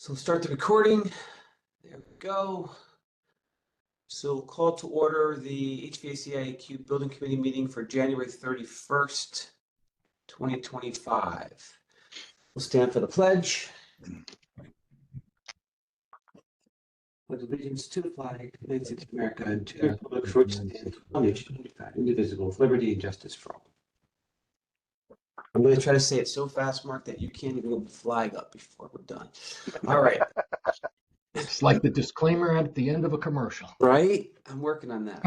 So we'll start the recording. There we go. So call to order the HVAC IAQ Building Committee meeting for January 31st, 2025. We'll stand for the pledge. Pledge allegiance to the flag of the United States of America and to the republic for which it stands, one nation, indivisible, with liberty and justice for all. I'm going to try to say it so fast, Mark, that you can't even get the flag up before we're done. All right. It's like the disclaimer at the end of a commercial. Right? I'm working on that.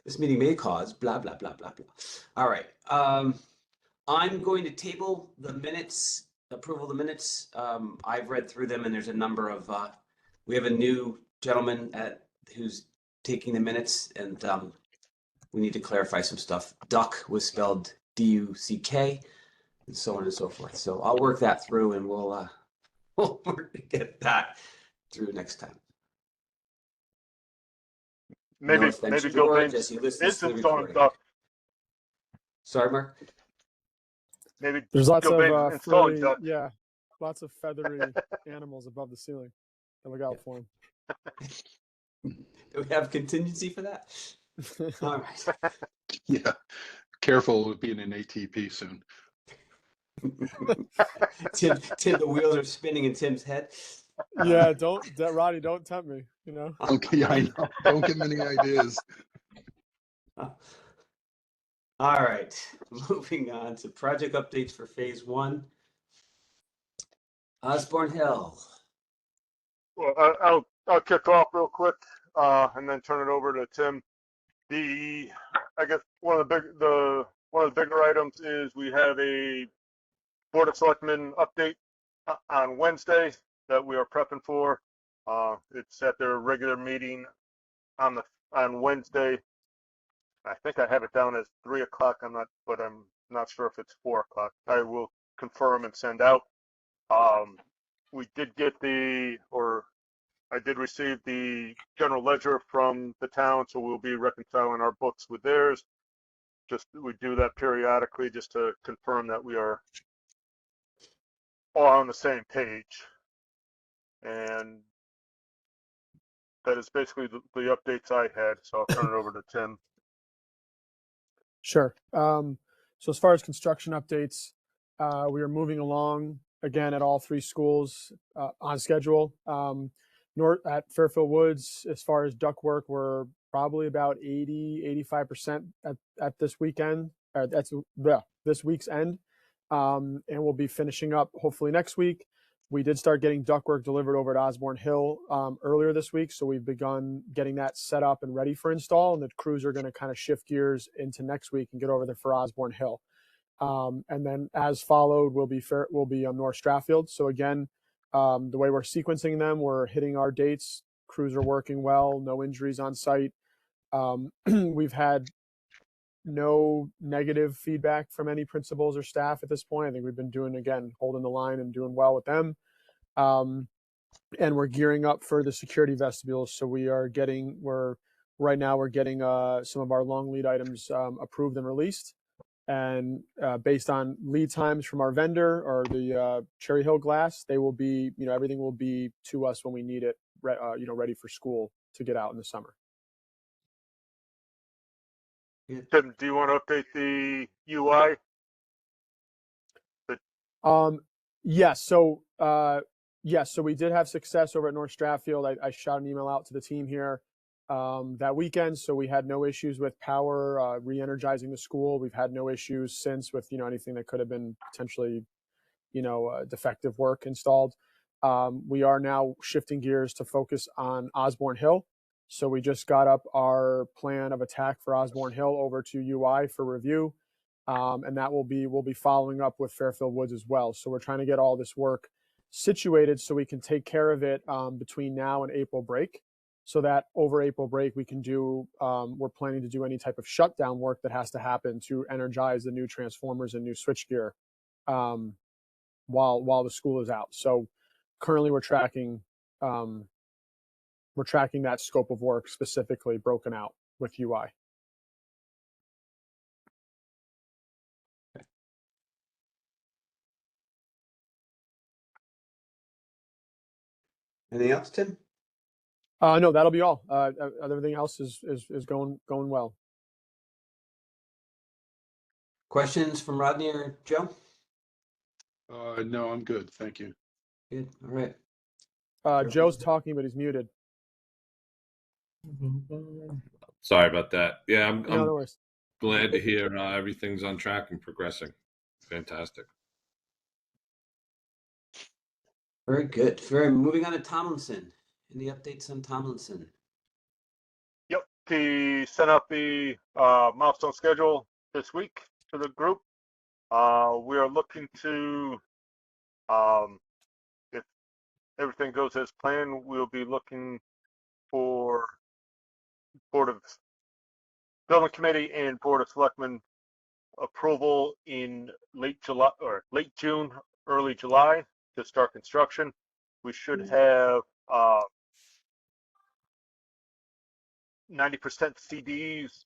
This meeting may cause blah, blah, blah, blah, blah. All right. I'm going to table the minutes, approval of the minutes. I've read through them and there's a number of, we have a new gentleman who's taking the minutes and we need to clarify some stuff. Duck was spelled D-U-C-K and so on and so forth. So I'll work that through and we'll work to get that through next time. Maybe Bill Baines is installing Duck. Sorry, Mark. Maybe there's lots Bill of Baines installing Duck. yeah, lots of feathery animals above the ceiling. Look out for them. Do we have contingency for that? All right. Yeah, careful with being an ATP soon. Tim, the wheels are spinning in Tim's head. Yeah, Roddy, don't tempt me, you know. Okay, I know. Don't give me any ideas. All right, moving on to project updates for phase 1. Osborne Hill. Well, I'll kick off real quick and then turn it over to Tim. I guess one of the bigger items is we have a Board of Selectmen update on Wednesday that we are prepping for. It's at their regular meeting on Wednesday. I think I have it down as 3 o'clock. I'm not sure if it's 4 o'clock. I will confirm and send out. We did get I did receive the general ledger from the town, so we'll be reconciling our books with theirs. We do that periodically just to confirm that we are all on the same page. And that is basically the updates I had, so I'll turn it over to Tim. Sure. So as far as construction updates, we are moving along again at all 3 schools on schedule. At Fairfield Woods, as far as ductwork, we're probably about 85% at this weekend. This week's end, and we'll be finishing up hopefully next week. We did start getting ductwork delivered over at Osborne Hill earlier this week, so we've begun getting that set up and ready for install. And the crews are going to kind of shift gears into next week and get over there for Osborne Hill. And then, as followed, will be on North Strathfield. So again, the way we're sequencing them, we're hitting our dates. Crews are working well, no injuries on site. We've had no negative feedback from any principals or staff at this point. I think we've been holding the line and doing well with them. And we're gearing up for the security vestibules. So right now we're getting some of our long lead items approved and released. And based on lead times from our vendor or the Cherry Hill glass, they will be, everything will be to us when we need it, ready for school to get out in the summer. Tim, do you want to update the UI? Yes. So we did have success over at North Strathfield. I shot an email out to the team here that weekend. So we had no issues with power re-energizing the school. We've had no issues since with, anything that could have been potentially, defective work installed. We are now shifting gears to focus on Osborne Hill. So we just got up our plan of attack for Osborne Hill over to UI for review. And that we'll be following up with Fairfield Woods as well. So we're trying to get all this work situated so we can take care of it between now and April break. So that over April break, we can we're planning to do any type of shutdown work that has to happen to energize the new transformers and new switchgear while the school is out. So currently we're tracking that scope of work specifically broken out with UI. Anything else, Tim? No, that'll be all. Everything else is going well. Questions from Rodney or Joe? No, I'm good. Thank you. Good. All right. Joe's talking, but he's muted. Sorry about that. Yeah, No, I'm no worries. glad to hear everything's on track and progressing. Fantastic. Very good. Moving on to Tomlinson. Any updates on Tomlinson? Yep, he sent out the milestone schedule this week to the group. We are looking to, if everything goes as planned, we'll be looking for Board of Building Committee and Board of Selectmen approval in late July or late June, early July to start construction. We should have 90% CDs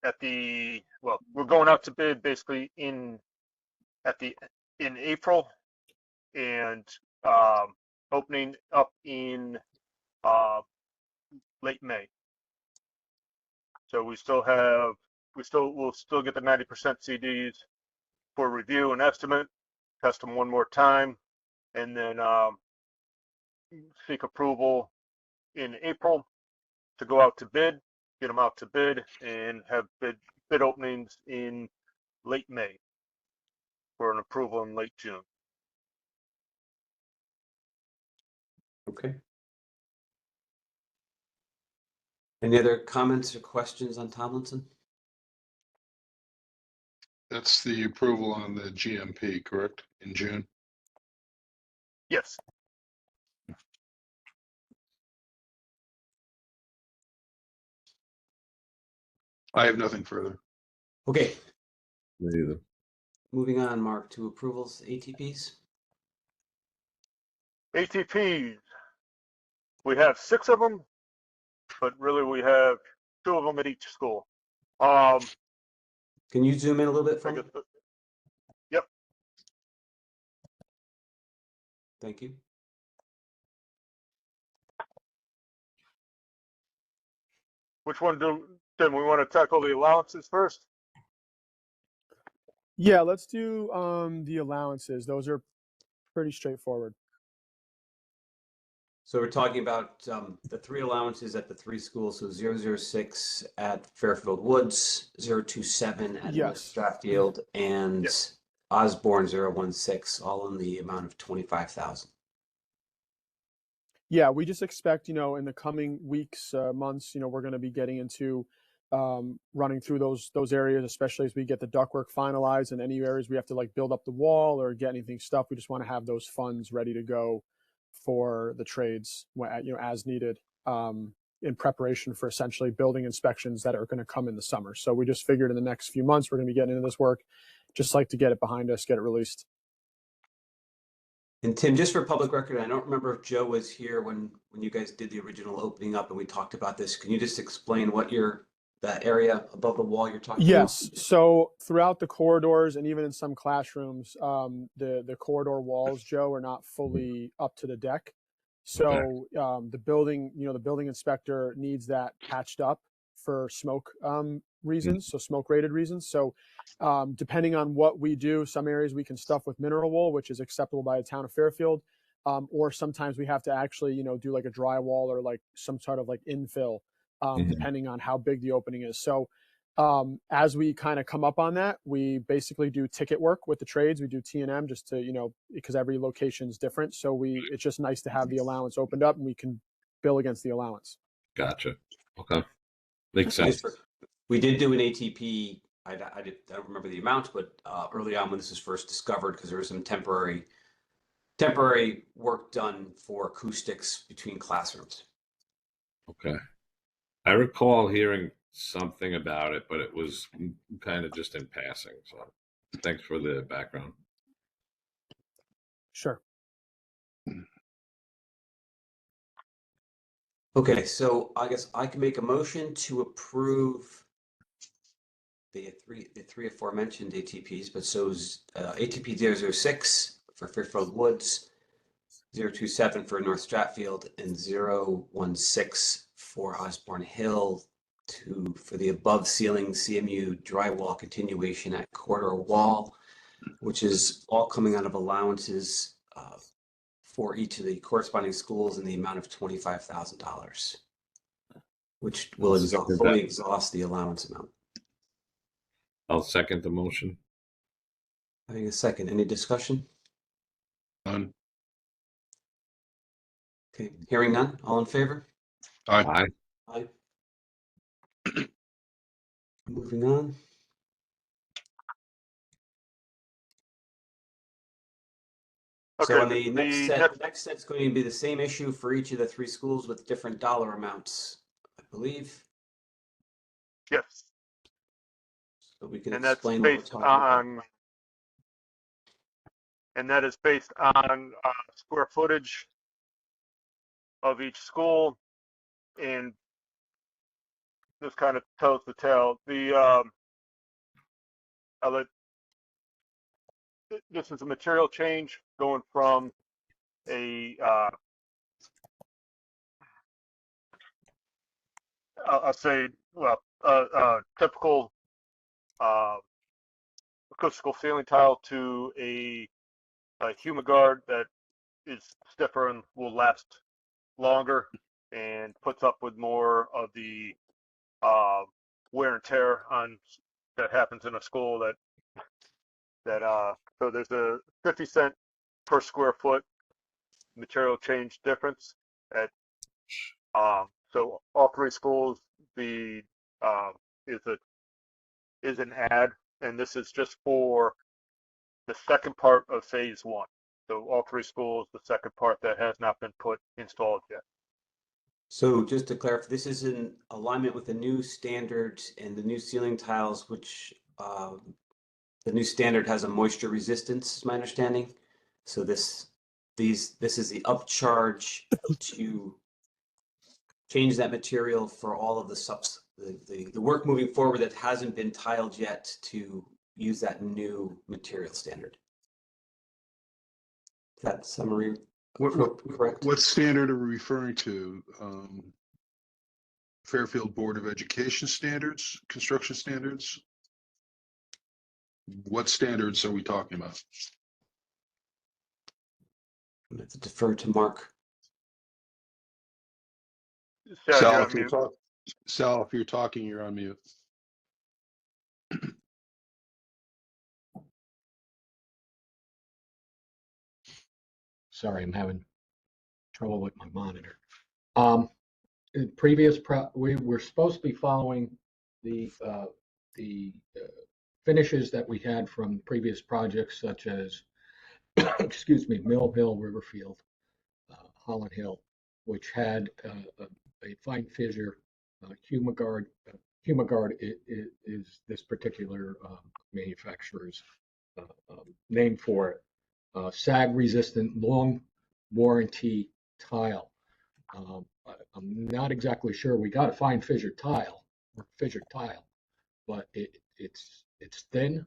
at the, well, we're going out to bid basically in April and opening up in late May. So we'll still get the 90% CDs for review and estimate, test them one more time, and then seek approval in April to go out to bid, get them out to bid, and have bid openings in late May for an approval in late June. Okay. Any other comments or questions on Tomlinson? That's the approval on the GMP, correct? In June? Yes. I have nothing further. Okay. Me either. Moving on, Mark, to approvals, ATPs. ATPs, we have 6 of them, but really we have 2 of them at each school. Can you zoom in a little bit for me? Yep. Thank you. Which one do we want to tackle the allowances first? Yeah, let's do the allowances. Those are pretty straightforward. So we're talking about the 3 allowances at the 3 schools. So 006 at Fairfield Woods, 027 at North Yes. Stratfield, and Yes. Osborne 016, all in the amount of 25,000. Yeah, we just expect, in the coming weeks, months, we're going to be getting into running through those areas, especially as we get the ductwork finalized, and any areas we have to like build up the wall or get anything stuff. We just want to have those funds ready to go for the trades, as needed, in preparation for essentially building inspections that are going to come in the summer. So we just figured in the next few months we're going to be getting into this work, just like to get it behind us, get it released. And Tim, just for public record, I don't remember if Joe was here when you guys did the original opening up and we talked about this. Can you just explain what that area above the wall you're talking about? Yes. So throughout the corridors and even in some classrooms, the corridor walls, Joe, are not fully up to the deck. So the building inspector needs that patched up for smoke reasons, so smoke rated reasons. So depending on what we do, some areas we can stuff with mineral wool, which is acceptable by the town of Fairfield, or sometimes we have to actually do like a drywall or like some sort of like infill, depending on how big the opening is. So as we kind of come up on that, we basically do ticket work with the trades. We do T&M just to, because every location is different. So it's just nice to have the allowance opened up and we can bill against the allowance. Gotcha. Okay. Makes sense. We did do an ATP. I don't remember the amount, but early on when this was first discovered, because there was some temporary work done for acoustics between classrooms. Okay. I recall hearing something about it, but it was kind of just in passing. So thanks for the background. Sure. Okay, so I guess I can make a motion to approve the three aforementioned ATPs, but so is ATP 006 for Fairfield Woods, 027 for North Stratfield and 016 for Osborne Hill for the above ceiling CMU drywall continuation at corridor wall, which is all coming out of allowances for each of the corresponding schools in the amount of $25,000, which will fully exhaust the allowance amount. I'll second the motion. Having a second, any discussion? None. Okay, hearing none, all in favor? Aye. Aye. Aye. Moving on. So on the next set's going to be the same issue for each of the three schools with different dollar amounts, I believe. Yes. So we can And that's explain what we're based talking about. on, and that is based on square footage of each school, and this kind of tells the tale. This is a material change going from a I'll say, well, typical acoustical ceiling tile to a Humiguard that is stiffer and will last longer and puts up with more of the wear and tear on that happens in a school so there's a 50 cent per square foot material change difference at so all three schools the is an add, and this is just for the second part of phase one. So all three schools, the second part that has not been installed yet. So just to clarify, this is in alignment with the new standards and the new ceiling tiles, which the new standard has a moisture resistance, is my understanding. So this is the upcharge to change that material for all of the work moving forward that hasn't been tiled yet to use that new material standard. Is that summary correct? What standard are we referring to? Fairfield Board of Education standards, construction standards? What standards are we talking about? I'm going to defer to Mark. Sal, if you're talking, you're on mute. Sorry, I'm having trouble with my monitor. We were supposed to be following the finishes that we had from previous projects, such as, excuse me, Mill Hill, Riverfield, Holland Hill, which had a fine fissure. Humiguard. Humiguard is this particular manufacturer's name for it. Sag-resistant, long warranty tile. I'm not exactly sure. We got a fine fissured tile, but it's thin.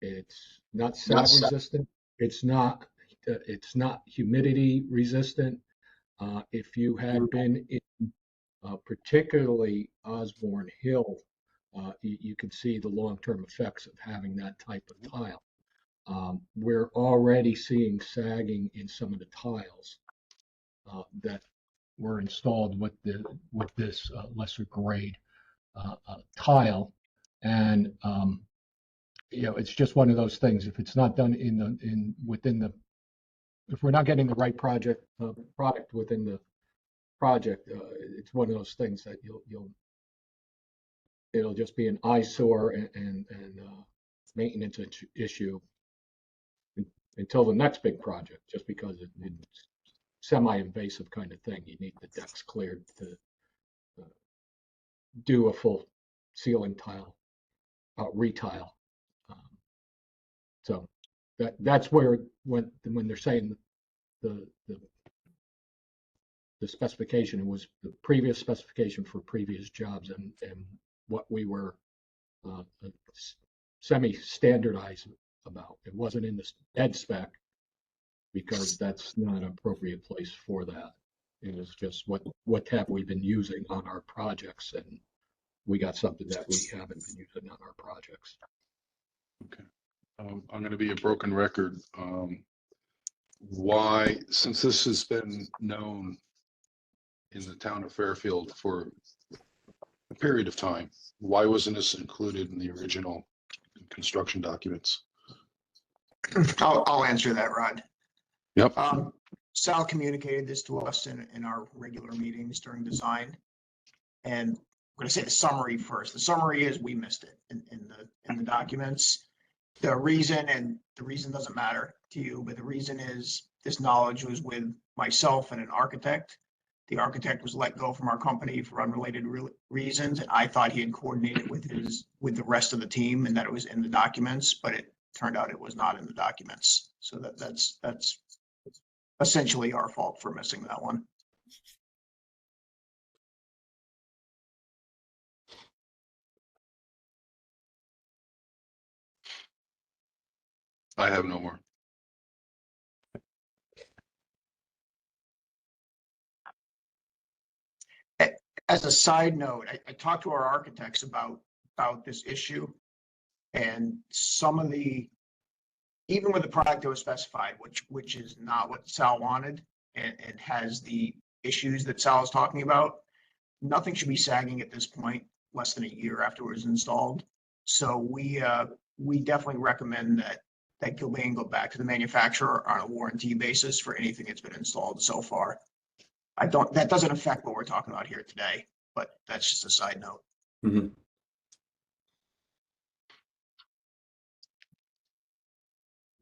It's not sag resistant. It's not humidity resistant. If you had been in particularly Osborne Hill, you can see the long-term effects of having that type of tile. We're already seeing sagging in some of the tiles that were installed with this lesser grade tile, and it's just one of those things. If it's not done if we're not getting the right product within the project, it's one of those things that it'll just be an eyesore and maintenance issue until the next big project, just because it's semi-invasive kind of thing. You need the decks cleared to do a full ceiling tile retile. So that's where when they're saying the specification, it was the previous specification for previous jobs and what we were semi-standardized about. It wasn't in the ed spec. because that's not an appropriate place for that. It is just what have we been using on our projects, and we got something that we haven't been using on our projects. Okay. I'm going to be a broken record. Why, since this has been known in the town of Fairfield for a period of time, why wasn't this included in the original construction documents? I'll answer that, Rod. Yep. Sal communicated this to us in our regular meetings during design. And I'm going to say the summary first. The summary is we missed it in the documents. The reason doesn't matter to you, but the reason is this knowledge was with myself and an architect. The architect was let go from our company for unrelated reasons, and I thought he had coordinated with the rest of the team and that it was in the documents, but it turned out it was not in the documents. So that's essentially our fault for missing that one. I have no more. As a side note, I talked to our architects about this issue, and some of even with the product that was specified, which is not what Sal wanted and has the issues that Sal is talking about, nothing should be sagging at this point, less than a year after it was installed. So we definitely recommend that Gilbane go back to the manufacturer on a warranty basis for anything that's been installed so far. That doesn't affect what we're talking about here today, but that's just a side note. Mm-hmm.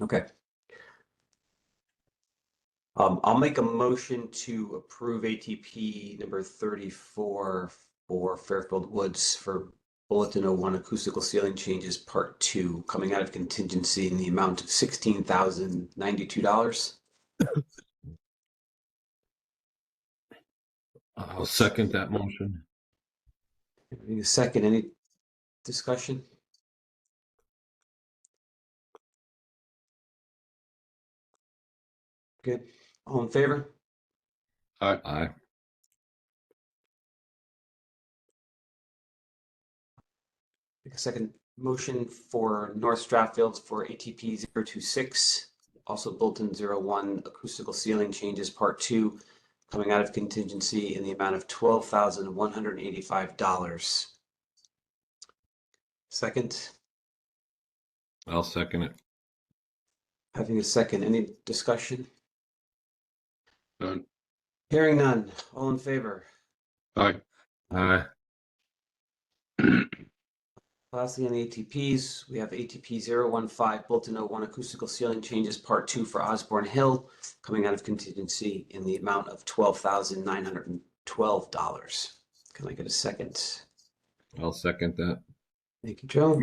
Okay. I'll make a motion to approve ATP number 34 for Fairfield Woods for Bulletin 01 acoustical ceiling changes part 2, coming out of contingency in the amount of $16,092. I'll second that motion. Any second, any discussion? Good. All in favor? Aye. Make a second motion for North Stratfields for ATP 026, also Bulletin 01 acoustical ceiling changes part 2, coming out of contingency in the amount of $12,185. Second. I'll second it. Having a second, any discussion? None. Hearing none. All in favor? Aye. Aye. Lastly, on the ATPs, we have ATP 015 Bulletin 01 acoustical ceiling changes part 2 for Osborne Hill, coming out of contingency in the amount of $12,912. Can I get a second? I'll second that. Thank you, Joe.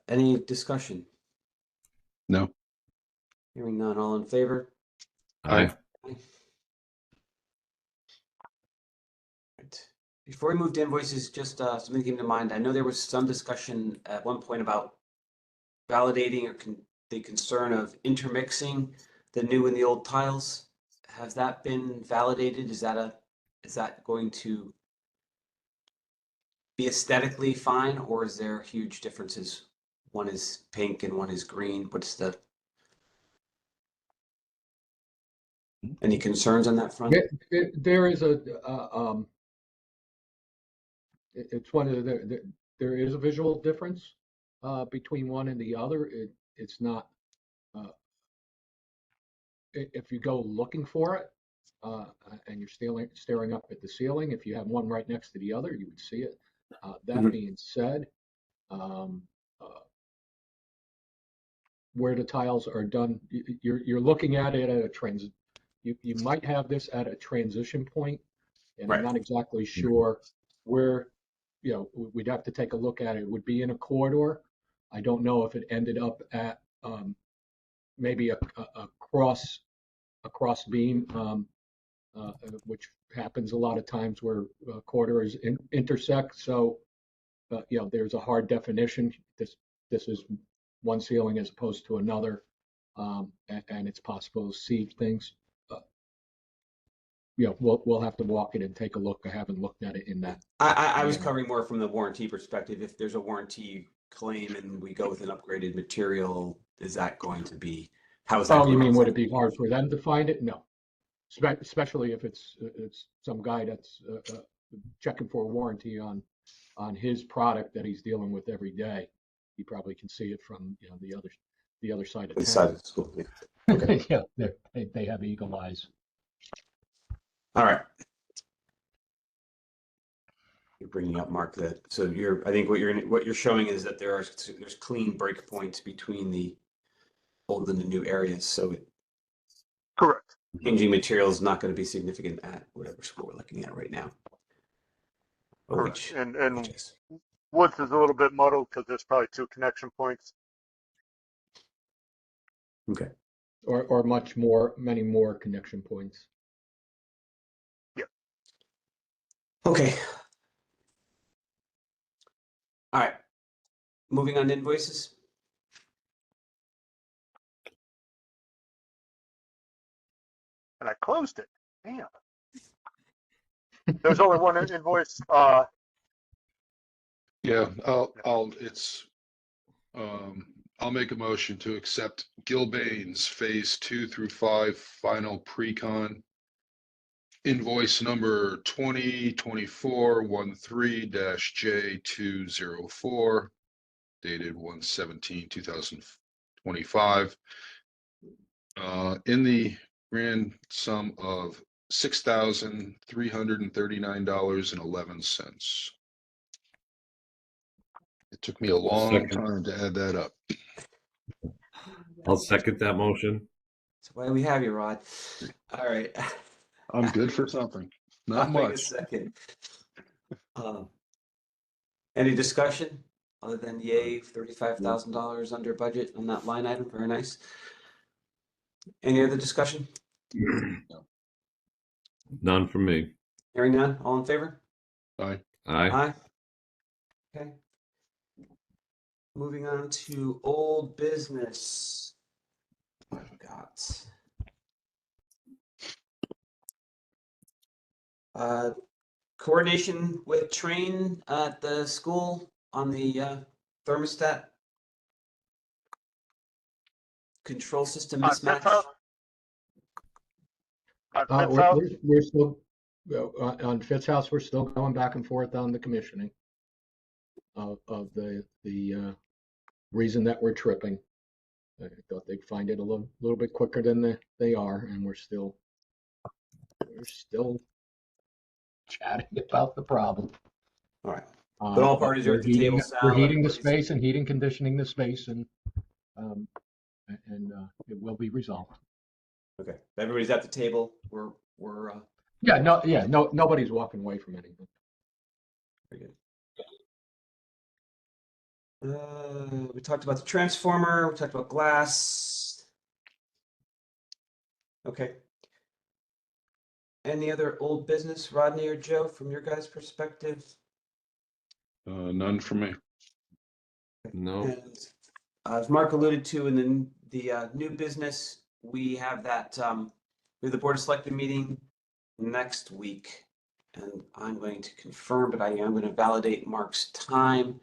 Any discussion? No. Hearing none. All in favor? Aye. Right. Before we move to invoices, just something came to mind. I know there was some discussion at one point about validating or the concern of intermixing the new and the old tiles. Has that been validated? Is that going to be aesthetically fine, or is there huge differences? One is pink and one is green. Any concerns on that front? There is it's one of there is a visual difference between one and the other. It's not if you go looking for it and you're staring up at the ceiling, if you have one right next to the other, you would see it. That being said, where the tiles are done, you're looking at it at a you might have this at a transition point, and Right. I'm not exactly sure where, we'd have to take a look at it. It would be in a corridor. I don't know if it ended up at maybe a cross beam, which happens a lot of times where corridors intersect. So, there's a hard definition. This is one ceiling as opposed to another. and it's possible to see things. You know, we'll have to walk it and take a look. I haven't looked at it in that. I was Yeah. covering more from the warranty perspective. If there's a warranty claim and we go with an upgraded material, is that going to be, how is that? Oh, going you to mean, would affect it be the hard for them to find it? No. Especially if it's some guy that's checking for a warranty on his product that he's dealing with every day. He probably can see it from, you know, the other side of the side town. of the school? Yeah. Okay. Yeah, they have eagle eyes. All right. You're bringing up, Mark, that, so I think what you're showing is that there's clean breakpoints between the old and the new areas. So Correct. changing material is not going to be significant at whatever school we're looking at right now. Oh, Correct. And which is, Woods is a little bit muddled because there's probably 2 connection points. okay. Or many more connection points. Okay. All right. Moving on to invoices. And I closed it. Damn. There's only one invoice. Yeah, I'll make a motion to accept Gilbane's Phase 2 through 5 final pre-con invoice number 2024-13-J204 dated 1/17/2025 in the grand sum of $6,339.11. It took me a long time to add that up. I'll second that motion. That's why we have you, Rod. All right. I'm good for something. Not I'll make a much. second. Any discussion other than yay, $35,000 under budget on that line item? Very nice. Any other discussion? None from me. Hearing none. All in favor? Aye. Aye. Aye. Okay. Moving on to old business. I've got coordination with Train at the school on the thermostat control system On Fifth mismatch. House? On Fifth House? We're still on Fitz House. We're still going back and forth on the commissioning of the reason that we're tripping. I thought they'd find it a little bit quicker than they are, and we're still chatting about the problem. All right. But all parties are at the table, Sal. We're heating the Everybody's- space and heating conditioning the space, and it will be resolved. Okay. Everybody's at the table. We're Nobody's walking away from anything. very good. We talked about the transformer. We talked about glass. Okay. Any other old business, Rodney or Joe, from your guys' perspective? None for me. No. And as Mark alluded to in the new business, we have that we have the Board of Selectmen meeting next week, and I'm going to confirm, but I am going to validate Mark's time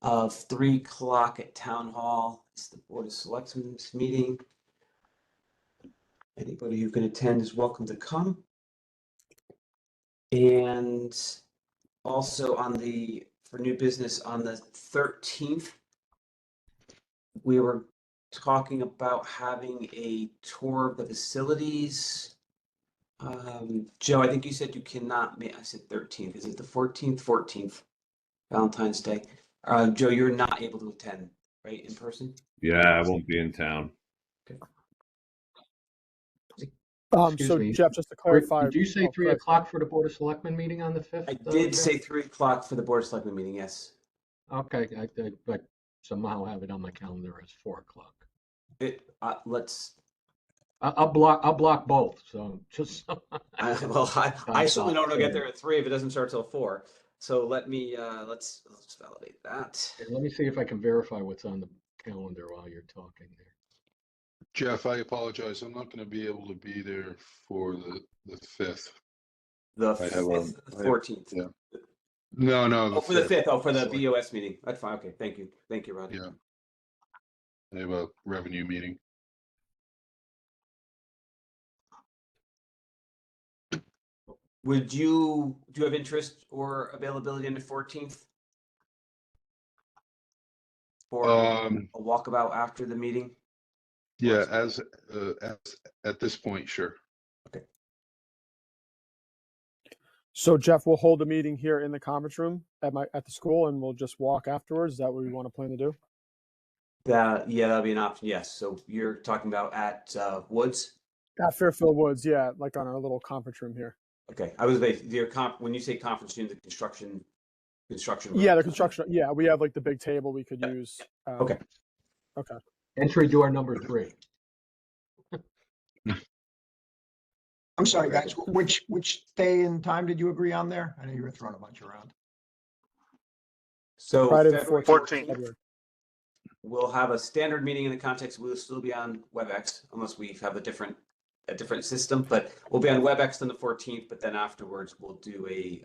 of 3 o'clock at Town Hall. It's the Board of Selectmen's meeting. Anybody who can attend is welcome to come. And also for new business on the 13th, we were talking about having a tour of the facilities. Joe, I think you said you cannot make, I said 13th. Is it the 14th? 14th, Valentine's Day. Joe, you're not able to attend, right, in person? Yeah, I won't be in town. Excuse So me. Jeff, just to clarify. Did you say 3 correct. o'clock for the Board of Selectmen meeting on the 5th? I did say 3 o'clock for the Board of Selectmen meeting, yes. Okay, I somehow have it on my calendar as 4 o'clock. Let's, I'll block both, so just. I certainly don't want to get there at 3 if it doesn't start till 4. So let me, let's validate that. Let me see if I can verify what's on the calendar while you're talking there. Jeff, I apologize. I'm not going to be able to be there for the 5th. The I have a 5th, the 14th. yeah. No, Oh, for the 5th. Oh, for the It's like- BOS meeting. That's fine. Okay, thank you. Thank you, Rod. Yeah. I have a revenue meeting. Do you have interest or availability on the 14th? For a walkabout after the meeting? Yeah, as at this point, sure. So Jeff, we'll hold a meeting here in the conference room at the school, and we'll just walk afterwards. Is that what we want to plan to do? Yeah, that'll be an option. Yes. So you're talking about at Woods? At Fairfield Woods, yeah, like on our little conference room here. Okay. I was when you say conference room, the construction room. Yeah, the construction. Yeah, we have like the big table we could use. Okay. Okay. Entry door number 3. I'm sorry, guys, which day and time did you agree on there? I know you were throwing a bunch around. So Friday the February 14th. 14th, we'll have a standard meeting in the context. We'll still be on WebEx unless we have a different system, but we'll be on WebEx on the 14th, but then afterwards we'll do a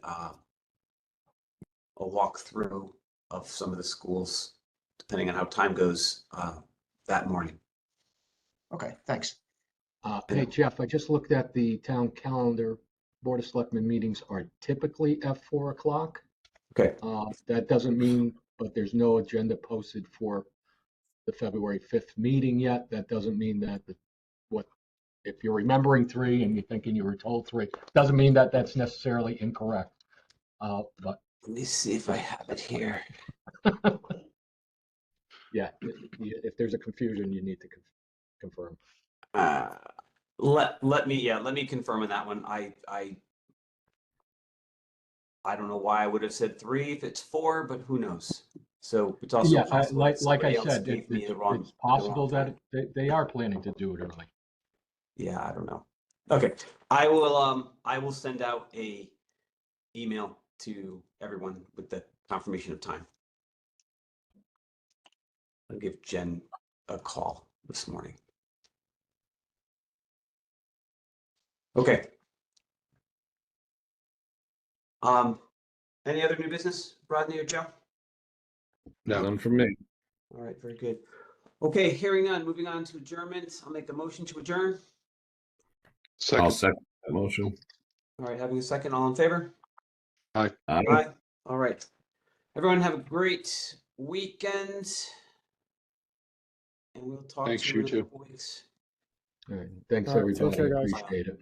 walkthrough of some of the schools, depending on how time goes that morning. Okay, thanks. Hey, Jeff, I just looked at the town calendar. Board of Selectmen meetings are typically at 4 o'clock. Okay. That doesn't mean, but there's no agenda posted for the February 5th meeting yet. That doesn't mean that if you're remembering 3 and you're thinking you were told 3, doesn't mean that that's necessarily incorrect. But Let me see if I have it here. yeah, if there's a confusion, you need to confirm. Let me confirm on that one. I don't know why I would have said 3 if it's 4, but who knows? So it's also Yeah, possible like somebody I else said, gave me the wrong. it's possible the wrong that they are planning to do it early. Yeah, I don't know. Okay, I will send out a email to everyone with the confirmation of time. I'll give Jen a call this morning. Okay. Any other new business, Rodney or Joe? No. None from me. All right, very good. Okay, moving on to adjournment. I'll make the motion to adjourn. I'll Second. second that motion. All right, having a second, all in favor? Aye. Aye. All right. Everyone have a great weekend. And we'll talk Thanks, to you in you a too. couple weeks. All right, thanks, All right, take everybody. care, guys. Appreciate it.